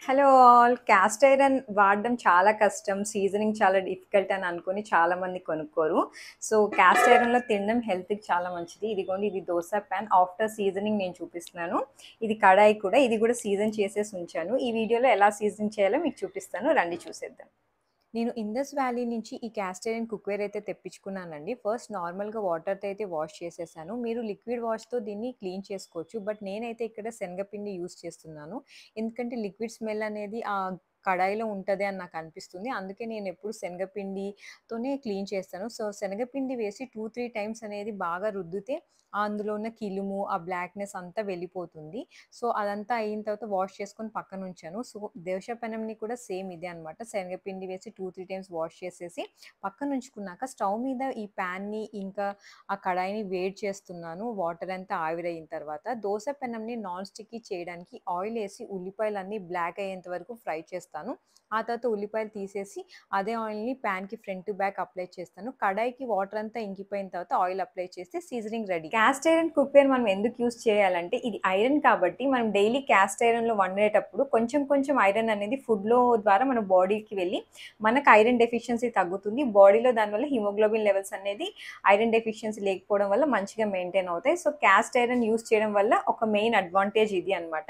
Hello all. Cast iron వాడడం చాలా కష్టం. సీజనింగ్ చాలా డిఫికల్ట్ అని అనుకుని చాలామంది కొనుక్కోరు. సో, క్యాస్ట్ ఐరన్‌లో తినడం హెల్త్‌కి చాలా మంచిది. ఇదిగోండి ఇది దోస పాన్. ఆఫ్టర్ సీజనింగ్ నేను చూపిస్తున్నాను. ఇది కడాయి కూడా. ఇది కూడా సీజన్ చేసేసి ఉంచాను. ఈ వీడియోలో ఎలా సీజన్ చేయాలో మీకు చూపిస్తాను. రండి చూసేద్దాం. నేను ఇండస్ వ్యాలీ నుంచి ఈ క్యాస్ట్ ఐరన్ కుక్వేర్ అయితే తెప్పించుకున్నానండి. ఫస్ట్ నార్మల్‌గా వాటర్‌తో అయితే వాష్ చేసేసాను. మీరు లిక్విడ్ వాష్‌తో దీన్ని క్లీన్ చేసుకోవచ్చు. బట్ నేనైతే ఇక్కడ శనగపిండి యూజ్ చేస్తున్నాను. ఎందుకంటే లిక్విడ్ స్మెల్ అనేది ఆ కడాయిలో ఉంటది అని నాకు అనిపిస్తుంది. అందుకే నేనెప్పుడు శనగపిండితోనే క్లీన్ చేస్తాను. సో, శనగపిండి వేసి 2, 3 టైమ్స్ అనేది బాగా రుద్దితే అందులో ఉన్న కిలుము, ఆ బ్లాక్‌నెస్ అంతా వెళ్ళిపోతుంది. సో, అదంతా అయిన తర్వాత వాష్ చేసుకొని పక్కనుంచాను. సో, దోస పెనంని కూడా సేమ్ ఇదే అనమాట. శనగపిండి వేసి 2, 3 టైమ్స్ వాష్ చేసేసి పక్కనుంచుకున్నాక స్టవ్ మీద ఈ ప్యాన్‌ని ఇంకా ఆ కడాయిని వేడి చేస్తున్నాను. వాటర్ అంతా ఆవిరయిన తర్వాత దోస పెనంని నాన్ స్టిక్కీ చేయడానికి ఆయిలేసి ఉల్లిపాయలన్నీ బ్లాక్ అయ్యేంత వరకు ఫ్రై చేస్తాను. ఆ తర్వాత ఉల్లిపాయలు తీసేసి అదే ఆయిల్‌ని ప్యాన్‌కి ఫ్రంట్ టు బ్యాక్ అప్లై చేస్తాను. కడాయికి వాటర్ అంతా ఇంకిపోయిన తర్వాత ఆయిల్ అప్లై చేస్తే seasoning ready. Cast iron cookware మనం ఎందుకు యూజ్ చేయాలంటే ఇది ఐరన్ కాబట్టి మనం డైలీ క్యాస్ట్ ఐరన్‌లో వండేటప్పుడు కొంచెం కొంచెం ఐరన్ అనేది ఫుడ్‌లో ద్వారా మన బాడీకి వెళ్ళి మనకు ఐరన్ డెఫిషియన్సీ తగ్గుతుంది. బాడీలో దానివల్ల హిమోగ్లోబిన్ లెవెల్స్ అనేది ఐరన్ డెఫిషియన్సీ లేకపోవడం వల్ల మంచిగా మెయింటైన్ అవుతాయి. సో, క్యాస్ట్ ఐరన్ యూజ్ చేయడం వల్ల ఒక మెయిన్ అడ్వాంటేజ్ ఇది అనమాట.